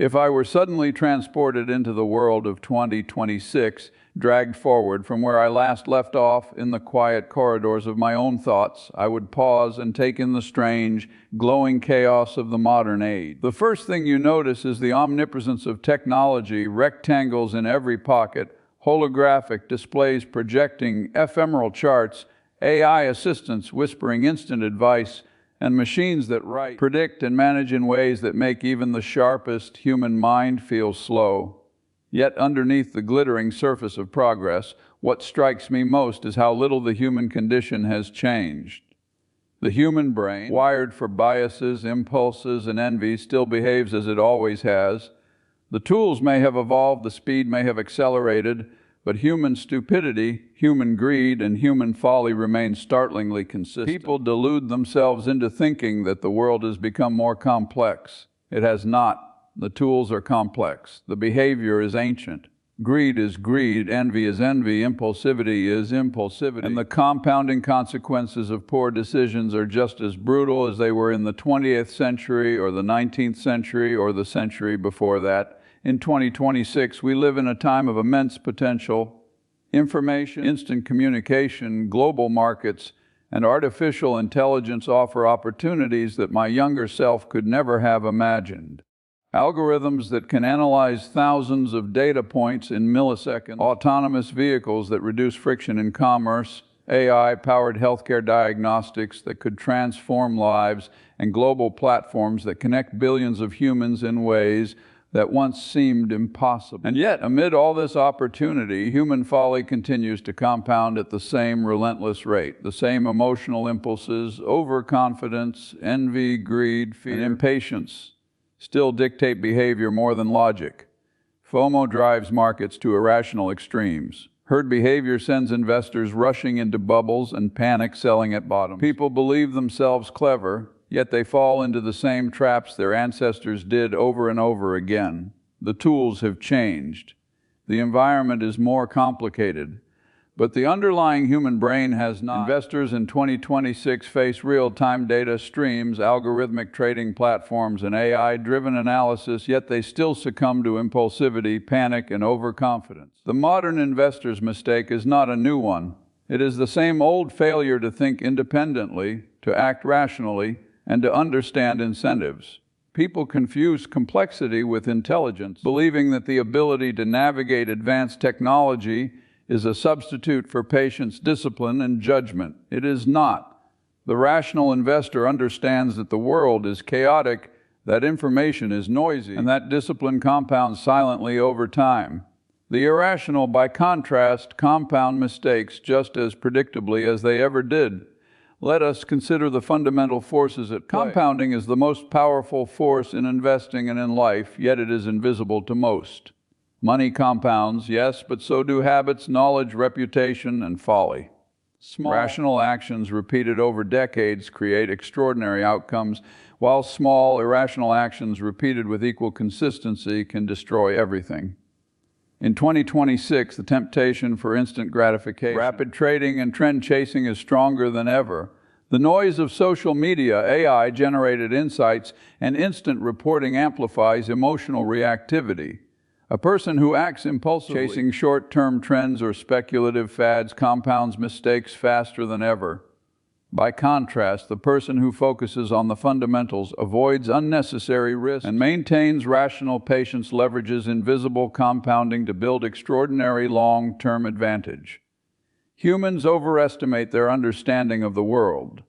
If I were suddenly transported into the world of 2026, dragged forward from where I last left off in the quiet corridors of my own thoughts, I would pause and take in the strange, glowing chaos of the modern age. The first thing you notice is the omnipresence of technology, rectangles in every pocket, holographic displays projecting ephemeral charts, AI assistants whispering instant advice, and machines that write, predict, and manage in ways that make even the sharpest human mind feel slow. Yet underneath the glittering surface of progress, what strikes me most is how little the human condition has changed. The human brain, wired for biases, impulses, and envy, still behaves as it always has. The tools may have evolved, the speed may have accelerated, but human stupidity, human greed, and human folly remain startlingly consistent. People delude themselves into thinking that the world has become more complex. It has not. The tools are complex. The behavior is ancient. Greed is greed, envy is envy, impulsivity is impulsivity. And the compounding consequences of poor decisions are just as brutal as they were in the 20th century or the 19th century or the century before that. In 2026, we live in a time of immense potential. Information, instant communication, global markets, and artificial intelligence offer opportunities that my younger self could never have imagined. Algorithms that can analyze thousands of data points in milliseconds, autonomous vehicles that reduce friction in commerce, AI-powered healthcare diagnostics that could transform lives, and global platforms that connect billions of humans in ways that once seemed impossible. And yet, amid all this opportunity, human folly continues to compound at the same relentless rate. The same emotional impulses, overconfidence, envy, greed, fear, and impatience still dictate behavior more than logic. FOMO drives markets to irrational extremes. Herd behavior sends investors rushing into bubbles and panic selling at bottoms. People believe themselves clever, yet they fall into the same traps their ancestors did over and over again. The tools have changed. The environment is more complicated. But the underlying human brain has not. Investors in 2026 face real-time data streams, algorithmic trading platforms, and AI-driven analysis, yet they still succumb to impulsivity, panic, and overconfidence. The modern investor's mistake is not a new one. It is the same old failure to think independently, to act rationally, and to understand incentives. People confuse complexity with intelligence, believing that the ability to navigate advanced technology is a substitute for patience, discipline, and judgment. It is not. The rational investor understands that the world is chaotic, that information is noisy, and that discipline compounds silently over time. The irrational, by contrast, compound mistakes just as predictably as they ever did. Let us consider the fundamental forces at play. Compounding is the most powerful force in investing and in life, yet it is invisible to most. Money compounds, yes, but so do habits, knowledge, reputation, and folly. Small, rational actions repeated over decades create extraordinary outcomes, while small, irrational actions repeated with equal consistency can destroy everything. In 2026, the temptation for instant gratification, rapid trading, and trend chasing is stronger than ever. The noise of social media, AI-generated insights, and instant reporting amplifies emotional reactivity. A person who acts impulsively, chasing short-term trends or speculative fads, compounds mistakes faster than ever. By contrast, the person who focuses on the fundamentals avoids unnecessary risks and maintains rational patience leverages invisible compounding to build extraordinary long-term advantage. Humans overestimate their understanding of the world.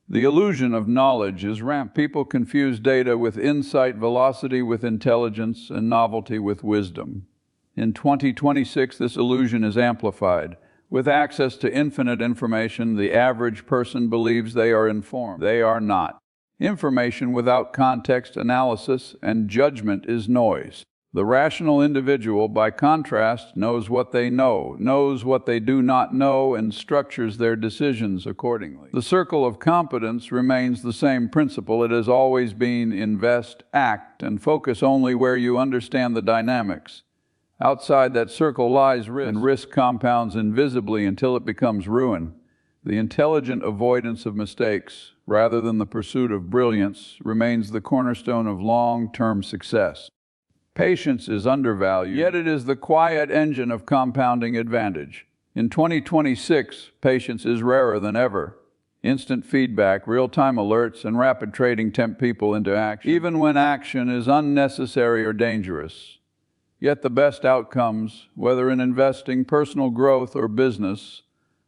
The illusion of knowledge is rampant. People confuse data with insight, velocity with intelligence, and novelty with wisdom. In 2026, this illusion is amplified. With access to infinite information, the average person believes they are informed. They are not. Information without context, analysis, and judgment is noise. The rational individual, by contrast, knows what they know, knows what they do not know, and structures their decisions accordingly. The circle of competence remains the same principle it has always been: invest, act, and focus only where you understand the dynamics. Outside that circle lies risk, and risk compounds invisibly until it becomes ruin. The intelligent avoidance of mistakes, rather than the pursuit of brilliance, remains the cornerstone of long-term success. Patience is undervalued, yet it is the quiet engine of compounding advantage. In 2026, patience is rarer than ever. Instant feedback, real-time alerts, and rapid trading tempt people into action, even when action is unnecessary or dangerous. Yet the best outcomes, whether in investing, personal growth, or business,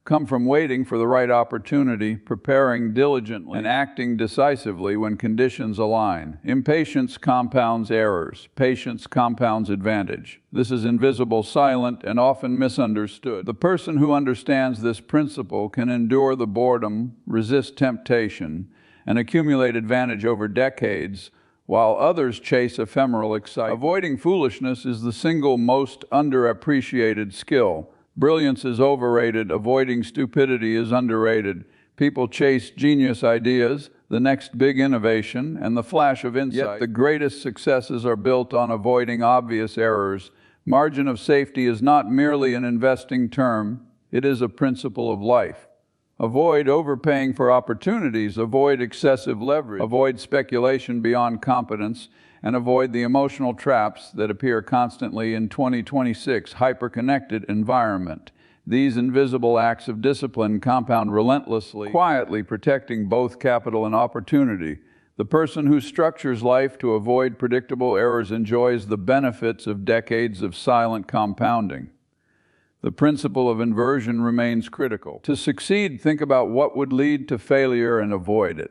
come from waiting for the right opportunity, preparing diligently, and acting decisively when conditions align. Impatience compounds errors. Patience compounds advantage. This is invisible, silent, and often misunderstood. The person who understands this principle can endure the boredom, resist temptation, and accumulate advantage over decades, while others chase ephemeral excitement. Avoiding foolishness is the single most underappreciated skill. Brilliance is overrated, avoiding stupidity is underrated. People chase genius ideas, the next big innovation, and the flash of insight. Yet the greatest successes are built on avoiding obvious errors. Margin of safety is not merely an investing term, it is a principle of life. Avoid overpaying for opportunities, avoid excessive leverage, avoid speculation beyond competence, and avoid the emotional traps that appear constantly in 2026 hyper-connected environment. These invisible acts of discipline compound relentlessly, quietly protecting both capital and opportunity. The person who structures life to avoid predictable errors enjoys the benefits of decades of silent compounding. The principle of inversion remains critical. To succeed, think about what would lead to failure and avoid it.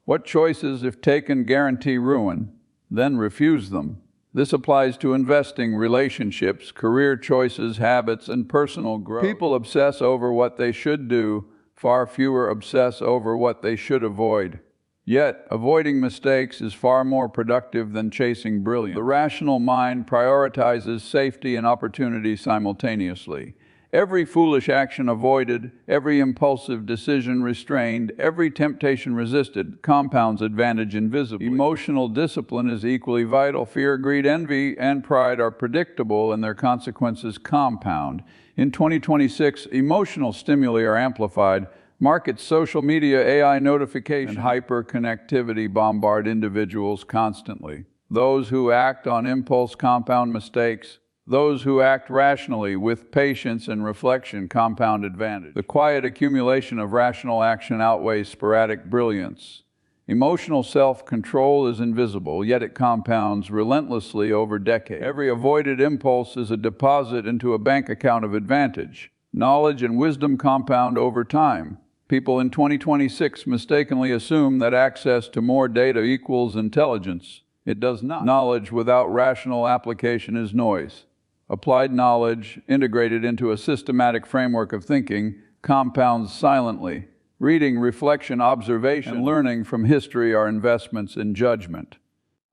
What choices, if taken, guarantee ruin? Then refuse them. This applies to investing, relationships, career choices, habits, and personal growth. People obsess over what they should do, far fewer obsess over what they should avoid. Yet, avoiding mistakes is far more productive than chasing brilliance. The rational mind prioritizes safety and opportunity simultaneously. Every foolish action avoided, every impulsive decision restrained, every temptation resisted compounds advantage invisibly. Emotional discipline is equally vital. Fear, greed, envy, and pride are predictable and their consequences compound. In 2026, emotional stimuli are amplified. Markets, social media, AI notifications, and hyperconnectivity bombard individuals constantly. Those who act on impulse compound mistakes. Those who act rationally with patience and reflection compound advantage. The quiet accumulation of rational action outweighs sporadic brilliance. Emotional self-control is invisible, yet it compounds relentlessly over decades. Every avoided impulse is a deposit into a bank account of advantage. Knowledge and wisdom compound over time. People in 2026 mistakenly assume that access to more data equals intelligence. It does not. Knowledge without rational application is noise. Applied knowledge, integrated into a systematic framework of thinking, compounds silently. Reading, reflection, observation, and learning from history are investments in judgment.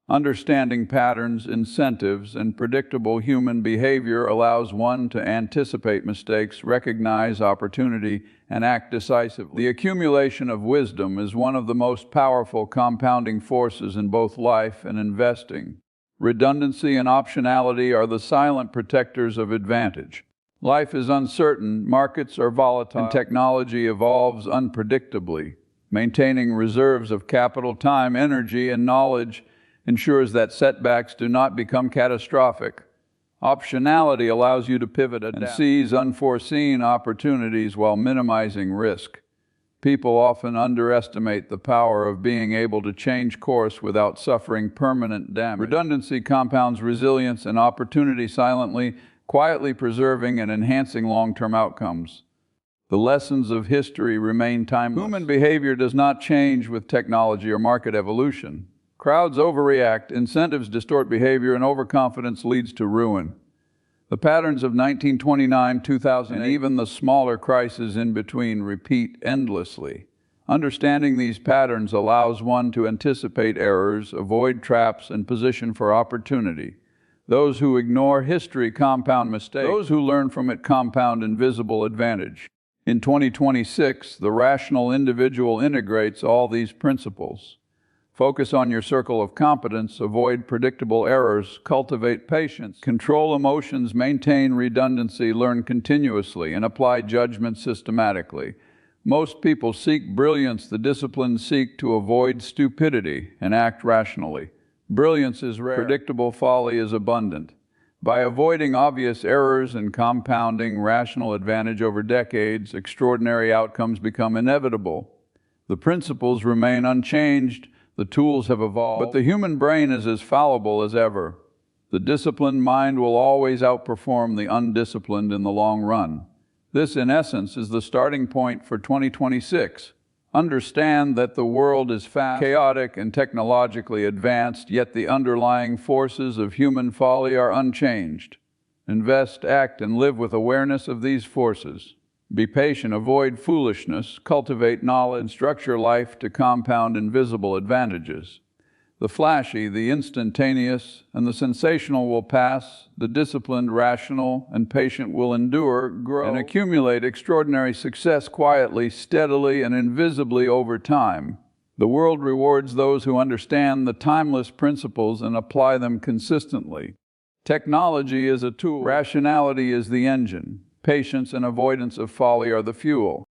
Understanding patterns, incentives, and predictable human behavior allows one to anticipate mistakes, recognize opportunity, and act decisively. The accumulation of wisdom is one of the most powerful compounding forces in both life and investing. Redundancy and optionality are the silent protectors of advantage. Life is uncertain, markets are volatile, and technology evolves unpredictably. Maintaining reserves of capital, time, energy, and knowledge ensures that setbacks do not become catastrophic. Optionality allows you to pivot and seize unforeseen opportunities while minimizing risk. People often underestimate the power of being able to change course without suffering permanent damage. Redundancy compounds resilience and opportunity silently, quietly preserving and enhancing long-term outcomes. The lessons of history remain timeless. Human behavior does not change with technology or market evolution. Crowds overreact, incentives distort behavior, and overconfidence leads to ruin. The patterns of 1929, 2000, and even the smaller crises in between repeat endlessly. Understanding these patterns allows one to anticipate errors, avoid traps, and position for opportunity. Those who ignore history compound mistakes. Those who learn from it compound invisible advantage. In 2026, the rational individual integrates all these principles. Focus on your circle of competence, avoid predictable errors, cultivate patience, control emotions, maintain redundancy, learn continuously, and apply judgment systematically. Most people seek brilliance, the disciplines seek to avoid stupidity and act rationally. Brilliance is rare. Predictable folly is abundant. By avoiding obvious errors and compounding rational advantage over decades, extraordinary outcomes become inevitable. The principles remain unchanged, the tools have evolved, but the human brain is as fallible as ever. The disciplined mind will always outperform the undisciplined in the long run. This, in essence, is the starting point for 2026. Understand that the world is fast, chaotic, and technologically advanced, yet the underlying forces of human folly are unchanged. Invest, act, and live with awareness of these forces. Be patient, avoid foolishness, cultivate knowledge, and structure life to compound invisible advantages. The flashy, the instantaneous, and the sensational will pass. The disciplined, rational, and patient will endure, grow, and accumulate extraordinary success quietly, steadily, and invisibly over time. The world rewards those who understand the timeless principles and apply them consistently. Technology is a tool. Rationality is the engine. Patience and avoidance of folly are the fuel.